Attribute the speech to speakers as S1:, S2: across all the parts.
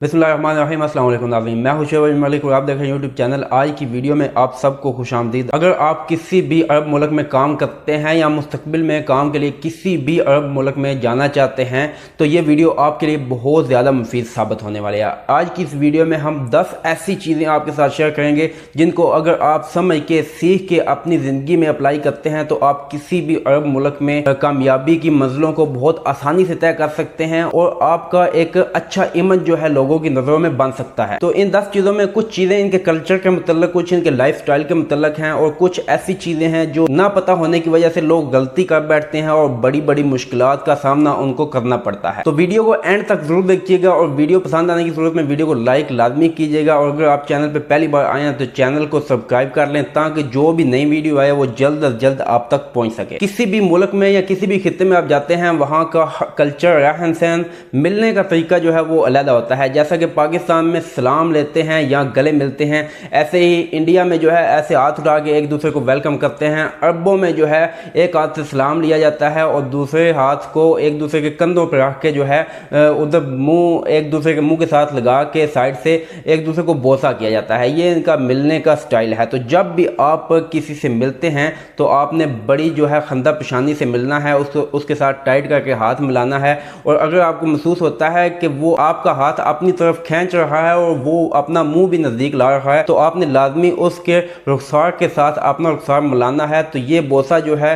S1: बिस्मिल्लाहिर्रहमानिर्रहीम। अस्सलाम वालेकुम नाज़रीन, मैं हूं शुएब मलिक और आप देख रहे हैं यूट्यूब चैनल। आज की वीडियो में आप सबको खुशामदीद। अगर आप किसी भी अरब मुल्क में काम करते हैं या मुस्तकबिल में काम के लिए किसी भी अरब मुल्क में जाना चाहते हैं तो ये वीडियो आपके लिए बहुत ज़्यादा मुफीद साबित होने वाली है। आज की इस वीडियो में हम 10 ऐसी चीज़ें आपके साथ शेयर करेंगे जिनको अगर आप समझ के सीख के अपनी ज़िंदगी में अप्लाई करते हैं तो आप किसी भी अरब मुल्क में कामयाबी की मंजिलों को बहुत आसानी से तय कर सकते हैं और आपका एक अच्छा इमेज जो है लोगों की नजरों में बन सकता है। तो इन 10 चीजों में कुछ चीजें इनके कल्चर के मुतल्लिक, कुछ इनके लाइफ स्टाइल के मुतल्लिक हैं और कुछ ऐसी चीजें हैं जो ना पता होने की वजह से लोग गलती कर बैठते हैं और बड़ी बड़ी मुश्किलात का सामना उनको करना पड़ता है। तो वीडियो को एंड तक जरूर देखिएगा और वीडियो पसंद आने की सूरत में वीडियो को लाइक लाजमी कीजिएगा और अगर आप चैनल पर पहली बार आए हैं तो चैनल को सब्सक्राइब कर लें ताकि जो भी नई वीडियो आए वो जल्द अज जल्द आप तक पहुंच सके। किसी भी मुल्क में या किसी भी खित्ते में आप जाते हैं वहां का कल्चर, रहन सहन, मिलने का तरीका जो है वो अलग होता है। जैसा कि पाकिस्तान में सलाम लेते हैं या गले मिलते हैं, ऐसे ही इंडिया में जो है ऐसे हाथ उठा के एक दूसरे को वेलकम करते हैं। अरबों में जो है एक हाथ से सलाम लिया जाता है और दूसरे हाथ को एक दूसरे के कंधों पर रख के जो है उधर मुंह एक दूसरे के मुंह के साथ लगा के साइड से एक दूसरे को बोसा किया जाता है। ये इनका मिलने का स्टाइल है। तो जब भी आप किसी से मिलते हैं तो आपने बड़ी जो है खंदा पेशानी से मिलना है, उसके साथ टाइट करके हाथ मिलाना है और अगर आपको महसूस होता है कि वो आपका हाथ अपनी तरफ खींच रहा है और वो अपना मुंह भी नज़दीक ला रहा है तो आपने लाजमी उसके रुखसार के साथ अपना रुखसार मिलाना है। तो ये बोसा जो है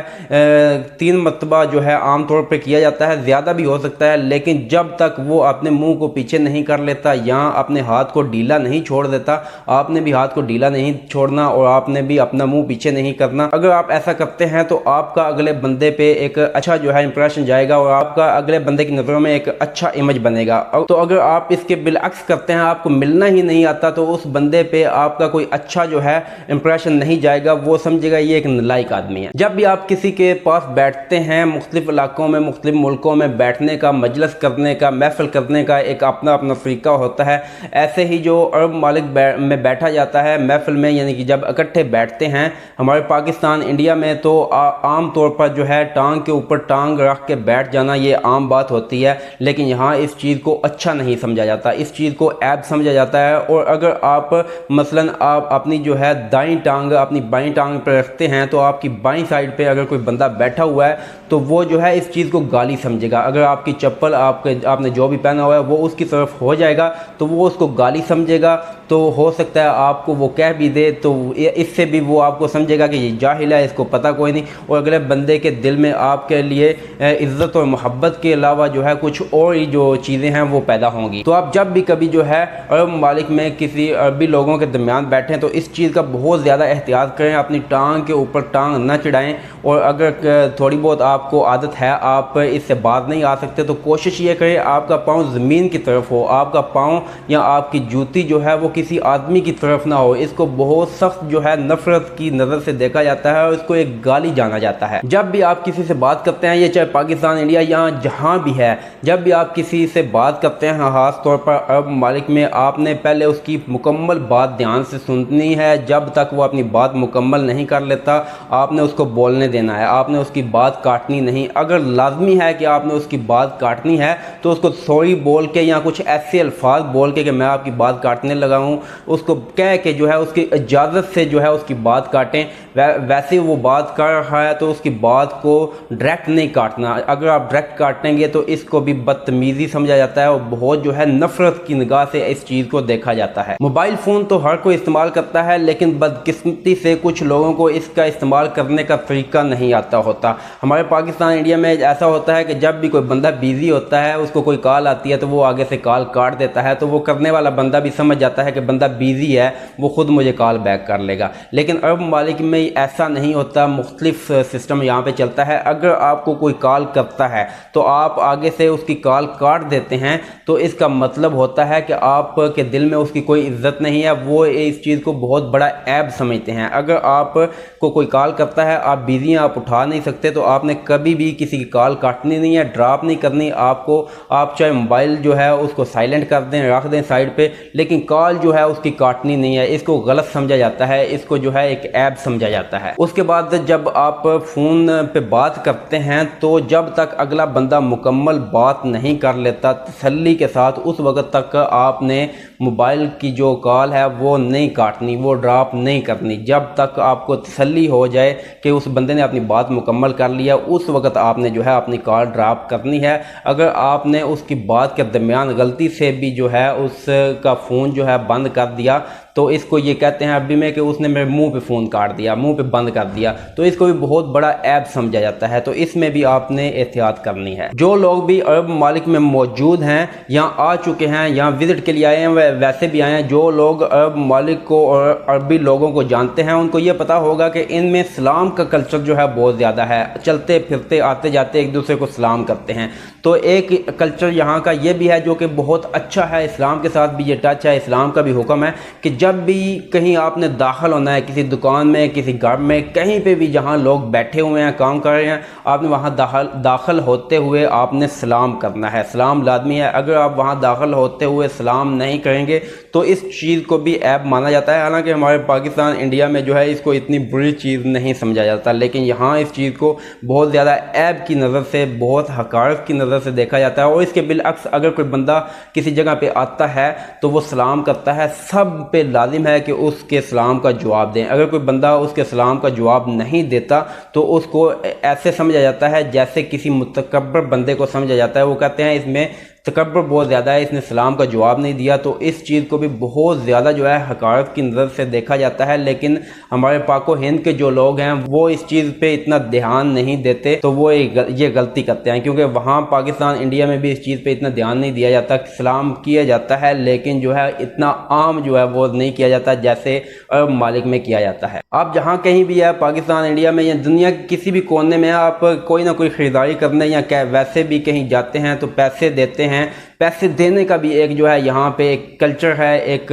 S1: 3 मरतबा जो है आमतौर पर किया जाता है, ज़्यादा भी हो सकता है, लेकिन जब तक वो अपने मुंह को पीछे नहीं कर लेता या अपने हाथ को ढीला नहीं छोड़ देता, आपने भी हाथ को ढीला नहीं छोड़ना और आपने भी अपना मुंह पीछे नहीं करना। अगर आप ऐसा करते हैं तो आपका अगले बंदे पे एक अच्छा जो है इंप्रेशन जाएगा और आपका अगले बंदे की नज़रों में एक अच्छा इमेज बनेगा। तो अगर आप इसके बिलअक्स करते हैं, आपको मिलना ही नहीं आता, तो उस बंदे पे आपका कोई अच्छा जो है इंप्रेशन नहीं जाएगा, वो समझेगा ये एक नालायक आदमी है। जब भी आप किसी के पास बैठते हैं, मुख्तलिफ इलाकों में मुख्तलिफ मुल्कों में बैठने का, मजलिस करने का, महफिल करने का एक अपना अपना तरीका होता है। ऐसे ही जो अरब मालिक में बैठा जाता है महफिल में, यानी कि जब इकट्ठे बैठते हैं हमारे पाकिस्तान इंडिया में तो आम तौर पर जो है टांग के ऊपर टांग रख के बैठ जाना ये आम बात होती है, लेकिन यहाँ इस चीज़ को अच्छा नहीं समझा जाता, इस चीज़ को ऐब समझा जाता है। और अगर आप मसलन आप अपनी जो है दाईं टांग अपनी बाईं टांग पर रखते हैं तो आपकी बाईं साइड पे अगर कोई बंदा बैठा हुआ है तो वो जो है इस चीज़ को गाली समझेगा। अगर आपकी चप्पल आपने जो भी पहना हुआ है वो उसकी तरफ हो जाएगा तो वो उसको गाली समझेगा। तो हो सकता है आपको वो कह भी दे तो इससे भी वो आपको समझेगा कि ये जाहिल है, इसको पता कोई नहीं, और अगले बंदे के दिल में आपके लिए इज़्ज़त और मोहब्बत के अलावा जो है कुछ और ही जो चीज़ें हैं वो पैदा होंगी। तो आप जब भी कभी जो है अरब ममालिक में किसी अरबी लोगों के दरमियान बैठें तो इस चीज़ का बहुत ज़्यादा एहतियात करें, अपनी टांग के ऊपर टांग न चढ़ाएं। और अगर थोड़ी बहुत आपको आदत है, आप इससे बात नहीं आ सकते, तो कोशिश ये करें आपका पाँव ज़मीन की तरफ हो, आपका पाँव या आपकी जूती जो है वो किसी आदमी की तरफ ना हो। इसको बहुत सख्त जो है नफरत की नज़र से देखा जाता है और इसको एक गाली जाना जाता है। जब भी आप किसी से बात करते हैं, ये चाहे पाकिस्तान, इंडिया या जहाँ भी है, जब भी आप किसी से बात करते हैं ख़ास तौर पर अरब ममालिक में, आपने पहले उसकी मुकम्मल बात ध्यान से सुननी है। जब तक वो अपनी बात मुकम्मल नहीं कर लेता आपने उसको बोलने देना है, आपने उसकी बात काटनी नहीं। अगर लाजमी है कि आपने उसकी बात काटनी है तो उसको सॉरी बोल के या कुछ ऐसे अल्फाज बोल के कि मैं आपकी बात काटने लगा हूँ, उसको कह के जो है उसकी इजाज़त से जो है उसकी बात काटें। वैसे वो बात कर रहा है तो उसकी बात को डायरेक्ट नहीं काटना। अगर आप डायरेक्ट काटेंगे तो इसको भी बदतमीज़ी समझा जाता है और बहुत जो है नफरत की निगाह से इस चीज़ को देखा जाता है। मोबाइल फ़ोन तो हर कोई इस्तेमाल करता है, लेकिन बदकिस्मती से कुछ लोगों को इसका इस्तेमाल करने का तरीका नहीं आता होता। हमारे पाकिस्तान इंडिया में ऐसा होता है कि जब भी कोई बंदा बिजी होता है, उसको कोई कॉल आती है तो वो आगे से कॉल काट देता है, तो वो करने वाला बंदा भी समझ जाता है कि बंदा बिजी है, वो खुद मुझे कॉल बैक कर लेगा। लेकिन अरब ममालिक में ऐसा नहीं होता, मुख्तलिफ सिस्टम यहाँ पे चलता है। अगर आपको कोई कॉल करता है तो आप आगे से उसकी कॉल काट देते हैं तो इसका मतलब होता है कि आपके दिल में उसकी कोई इज्जत नहीं है, वो इस चीज़ को बहुत बड़ा ऐब समझते हैं। अगर आपको कोई कॉल करता है, आप बिजी हैं, आप उठा नहीं सकते, तो आपने कभी भी किसी की कॉल काटनी नहीं है, ड्रॉप नहीं करनी आपको। आप चाहे मोबाइल जो है उसको साइलेंट कर दें, रख दें साइड पे, लेकिन कॉल जो है उसकी काटनी नहीं है। इसको गलत समझा जाता है, इसको जो है एक ऐब समझा जाता है। उसके बाद जब आप फ़ोन पे बात करते हैं तो जब तक अगला बंदा मुकम्मल बात नहीं कर लेता तसल्ली के साथ, उस वक्त वक्त तक आपने मोबाइल की जो कॉल है वो नहीं काटनी, वो ड्रॉप नहीं करनी। जब तक आपको तसल्ली हो जाए कि उस बंदे ने अपनी बात मुकम्मल कर लिया, उस वक्त आपने जो है अपनी कॉल ड्रॉप करनी है। अगर आपने उसकी बात के दरमियान गलती से भी जो है उसका फ़ोन जो है बंद कर दिया, तो इसको ये कहते हैं अरबी में कि उसने मेरे मुंह पे फ़ोन काट दिया, मुंह पे बंद कर दिया, तो इसको भी बहुत बड़ा ऐब समझा जाता है। तो इसमें भी आपने एहतियात करनी है। जो लोग भी अरब ममालिक में मौजूद हैं, यहाँ आ चुके हैं, यहाँ विज़िट के लिए आए हैं, वैसे भी आए हैं, जो लोग अरब ममालिक को और अरबी लोगों को जानते हैं, उनको ये पता होगा कि इनमें सलाम का कल्चर जो है बहुत ज़्यादा है। चलते फिरते आते जाते एक दूसरे को सलाम करते हैं। तो एक कल्चर यहाँ का ये भी है जो कि बहुत अच्छा है, इस्लाम के साथ भी ये टच है। इस्लाम का भी हुक्म है कि जब भी कहीं आपने दाखिल होना है, किसी दुकान में, किसी घर में, कहीं पे भी जहाँ लोग बैठे हुए हैं, काम कर रहे हैं, आपने वहाँ दाखिल होते हुए आपने सलाम करना है। सलाम लाजमी है। अगर आप वहाँ दाखिल होते हुए सलाम नहीं करेंगे तो इस चीज़ को भी ऐब माना जाता है। हालांकि हमारे पाकिस्तान, इंडिया में जो है इसको इतनी बुरी चीज़ नहीं समझा जाता, लेकिन यहाँ इस चीज़ को बहुत ज़्यादा ऐब की नज़र से, बहुत हकारत की नज़र से देखा जाता है। और इसके बिलअक्स अगर कोई बंदा किसी जगह पे आता है तो वो सलाम करता है, सब पे लाजिम है कि उसके सलाम का जवाब दें। अगर कोई बंदा उसके सलाम का जवाब नहीं देता तो उसको ऐसे समझा जाता है जैसे किसी मुतकब्बर बंदे को समझा जाता है। वो कहते हैं इसमें तकब्बर बहुत ज़्यादा है, इसने सलाम का जवाब नहीं दिया। तो इस चीज़ को भी बहुत ज़्यादा जो है हकारत की नज़र से देखा जाता है। लेकिन हमारे पाको हिंद के जो लोग हैं वो इस चीज़ पे इतना ध्यान नहीं देते, तो वो ये गलती करते हैं, क्योंकि वहाँ पाकिस्तान, इंडिया में भी इस चीज़ पे इतना ध्यान नहीं दिया जाता। सलाम किया जाता है लेकिन जो है इतना आम जो है वो नहीं किया जाता जैसे अरब ममालिक में किया जाता है। आप जहाँ कहीं भी है, पाकिस्तान, इंडिया में या दुनिया के किसी भी कोने में, आप कोई ना कोई ख़रीदारी करने या वैसे भी कहीं जाते हैं तो पैसे देते हैं। पैसे देने का भी एक जो है यहाँ पे एक कल्चर है, एक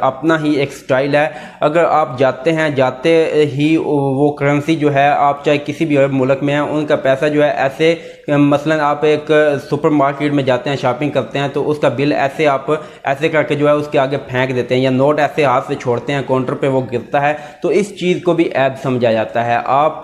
S1: अपना ही एक स्टाइल है। अगर आप जाते हैं, जाते ही वो करेंसी जो है, आप चाहे किसी भी अरब मुल्क में हैं, उनका पैसा जो है ऐसे, मसलन आप एक सुपर मार्केट में जाते हैं, शॉपिंग करते हैं, तो उसका बिल ऐसे आप ऐसे करके जो है उसके आगे फेंक देते हैं, या नोट ऐसे हाथ से छोड़ते हैं, काउंटर पे वो गिरता है। तो इस चीज़ को भी ऐब समझा जाता है। आप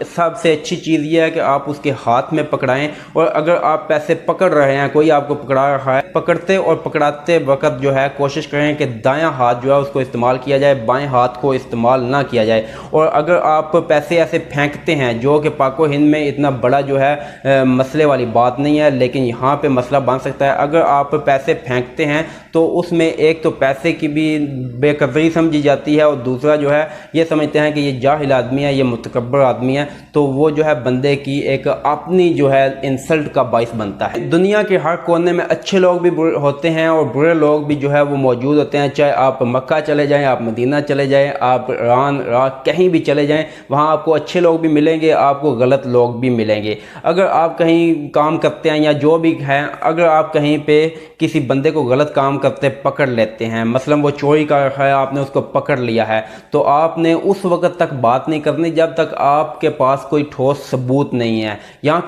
S1: सबसे अच्छी चीज़ ये है कि आप उसके हाथ में पकड़ाएं, और अगर आप पैसे पकड़ रहे हैं, कोई आपको पकड़ा रहा है, पकड़ते और पकड़ाते वक्त जो है कोशिश करें कि दायां हाथ जो है उसको इस्तेमाल किया जाए, बाएं हाथ को इस्तेमाल ना किया जाए। और अगर आप पैसे ऐसे फेंकते हैं, जो कि पाको हिंद में इतना बड़ा जो है मसले वाली बात नहीं है, लेकिन यहाँ पे मसला बन सकता है। अगर आप पैसे फेंकते हैं तो उसमें एक तो पैसे की भी बेकदरी समझी जाती है, और दूसरा जो है ये समझते हैं कि ये जाहिल आदमी है, ये मुतकब्बर आदमी है, तो वो जो है बंदे की एक अपनी जो है इंसल्ट का बाइस बनता है। दुनिया के हर कोने में अच्छे लोग भी होते हैं और बुरे लोग भी जो है वो मौजूद होते हैं। चाहे आप मक्का चले जाएं, आप मदीना चले जाएं, आप ईरान, इराक, कहीं भी चले जाएं, वहाँ आपको अच्छे लोग भी मिलेंगे, आपको गलत लोग भी मिलेंगे। अगर आप कहीं काम करते हैं या जो भी हैं, अगर आप कहीं पे किसी बंदे को गलत काम करते पकड़ लेते हैं, मसलन वो चोरी कर रहा है, आपने उसको पकड़ लिया है, तो आपने उस वक्त तक बात नहीं करनी जब तक आपके पास कोई ठोस सबूत नहीं है। यहाँ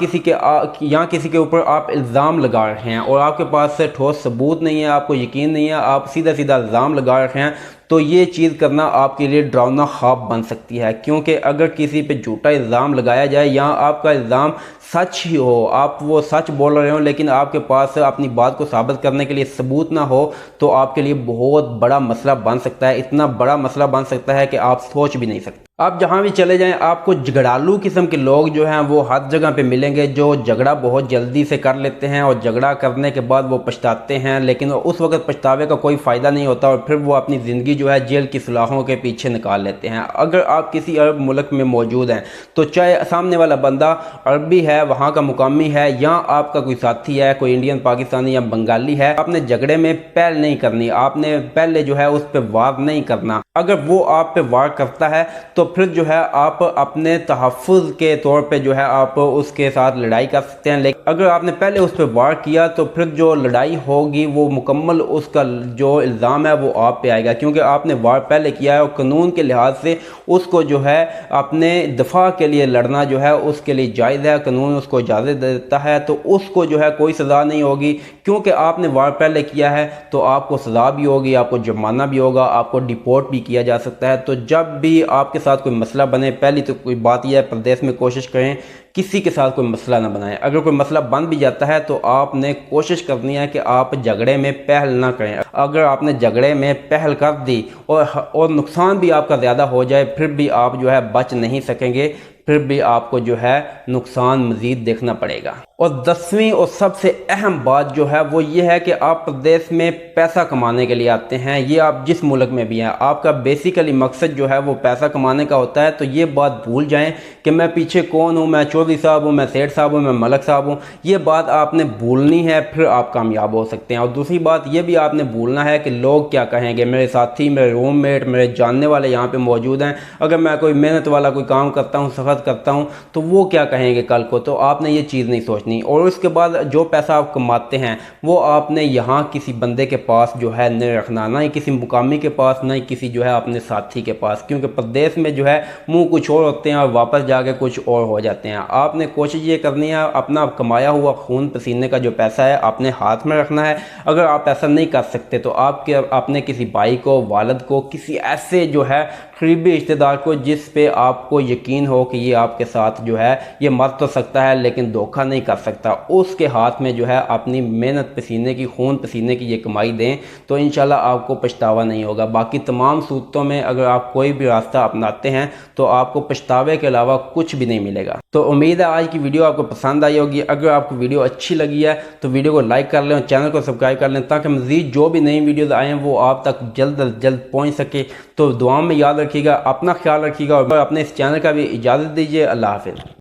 S1: किसी के ऊपर आप इल्ज़ाम लगा रहे हैं और आपके पास से ठोस सबूत नहीं है, आपको यकीन नहीं है, आप सीधा सीधा इल्ज़ाम लगा रहे हैं, तो ये चीज़ करना आपके लिए डरावना ख्वाब बन सकती है। क्योंकि अगर किसी पे झूठा इल्ज़ाम लगाया जाए या आपका इल्ज़ाम सच ही हो, आप वो सच बोल रहे हो, लेकिन आपके पास अपनी बात को साबित करने के लिए सबूत ना हो, तो आपके लिए बहुत बड़ा मसला बन सकता है। इतना बड़ा मसला बन सकता है कि आप सोच भी नहीं सकते। आप जहाँ भी चले जाएं, आपको झगड़ालू किस्म के लोग जो हैं वो हर जगह पे मिलेंगे, जो झगड़ा बहुत जल्दी से कर लेते हैं और झगड़ा करने के बाद वो पछताते हैं, लेकिन उस वक्त पछतावे का कोई फ़ायदा नहीं होता और फिर वो अपनी ज़िंदगी जो है जेल की सुलाहों के पीछे निकाल लेते हैं। अगर आप किसी अरब मुल्क में मौजूद हैं, तो चाहे सामने वाला बंदा अरबी है, वहाँ का मुकामी है, या आपका कोई साथी है, कोई इंडियन, पाकिस्तानी या बंगाली है, आपने झगड़े में पहल नहीं करनी, आपने पहले जो है उस पर वार नहीं करना। अगर वो आप पे वार करता है तो फिर जो है आप अपने तहफ़्फ़ुज़ के तौर पे जो है आप उसके साथ लड़ाई कर सकते हैं। लेकिन अगर आपने पहले उस पर वार किया तो फिर जो लड़ाई होगी वो मुकम्मल उसका जो इल्ज़ाम है वो आप पे आएगा, क्योंकि आपने वार पहले किया है और कानून के लिहाज से उसको जो है अपने दफा के लिए लड़ना जो है उसके लिए जायज़ है, कानून उसको इजाज़त देता है, तो उसको जो है कोई सज़ा नहीं होगी। क्योंकि आपने वार पहले किया है तो आपको सज़ा भी होगी, आपको जुर्माना भी होगा, आपको डिपोर्ट भी किया जा सकता है। तो जब भी आपके साथ कोई मसला बने, पहली तो कोई बात यह है, प्रदेश में कोशिश करें کسی کے ساتھ کوئی مسئلہ نہ بنائیں۔ اگر کوئی مسئلہ بن بھی جاتا ہے تو آپ نے کوشش کرنی ہے کہ آپ جھگڑے میں پہل نہ کریں۔ اگر آپ نے جھگڑے میں پہل کر دی اور نقصان بھی آپ کا زیادہ ہو جائے پھر بھی آپ جو ہے بچ نہیں سکیں گے، پھر بھی آپ کو جو ہے نقصان مزید دیکھنا پڑے گا۔ اور 10ویں اور سب سے اہم بات جو ہے وہ یہ ہے کہ آپ پردیس میں پیسہ کمانے کے لیے آتے ہیں، یہ آپ جس ملک میں بھی ہیں، آپ کا بیسیکلی مقصد جو ہے وہ پیسہ کمانے کا ہوتا ہے۔ تو یہ بات بھول جائیں کہ میں پیچھے کون ہوں، میں چودھری صاحب ہوں، میں سیٹھ صاحب ہوں، میں ملک صاحب ہوں، یہ بات آپ نے بھولنی ہے، پھر آپ کامیاب ہو سکتے ہیں۔ اور دوسری بات یہ بھی آپ نے بھولنا ہے کہ لوگ کیا کہیں گے، میرے ساتھی، میرے روم میٹ، میرے جاننے والے یہاں پہ موجود ہیں، اگر میں کوئی محنت والا کوئی کام کرتا ہوں، سخت کرتا ہوں تو وہ کیا کہیں گے کل کو۔ تو آپ نے یہ چیز نہیں سوچنی۔ اور اس کے بعد جو پیسہ آپ کماتے ہیں وہ آپ نے یہاں کسی بندے کے پاس جو ہے نہیں رکھنا، نہ ہی کسی مقامی کے پاس، نہ ہی کسی جو ہے اپنے ساتھی کے پاس، کیونکہ پردیس میں جو ہے منہ کچھ اور ہوتے ہیں اور واپس جا کے کچھ اور ہو جاتے ہیں۔ آپ نے کوشش یہ کرنی ہے اپنا کمایا ہوا خون پسینے کا جو پیسہ ہے اپنے ہاتھ میں رکھنا ہے۔ اگر آپ ایسا نہیں کر سکتے تو آپ اپنے کسی بھائی کو، والد کو، کسی ایسے جو ہے قریبی رشتہ دار کو جس پہ آپ کو یقین ہو کہ یہ آپ کے ساتھ جو ہے یہ مر تو سکتا ہے لیکن دھوکہ نہیں کر سکتا، اس کے ہاتھ میں جو ہے اپنی محنت پسینے کی، خون پسینے کی یہ کمائی دیں تو انشاءاللہ آپ کو پچھتاوا نہیں ہوگا۔ باقی تمام صورتوں میں اگر آپ کوئی بھی راستہ اپناتے ہیں تو آپ کو پچھتاوے کے علاوہ کچھ بھی نہیں ملے گا۔ تو امید ہے آج کی ویڈیو آپ کو پسند آئی ہوگی۔ اگر آپ کو ویڈیو اچھی لگی ہے تو ویڈیو کو لائک کر لیں اور چینل کو سبسکرائب کر لیں تاکہ مزید جو بھی نئی ویڈیوز آئیں وہ آپ تک جلد از جلد پہنچ سکے۔ تو دعاؤں میں یاد رکھیے گا، اپنا خیال رکھیے گا اور اپنے اس چینل کا بھی اجازت دیجیے۔ اللہ حافظ۔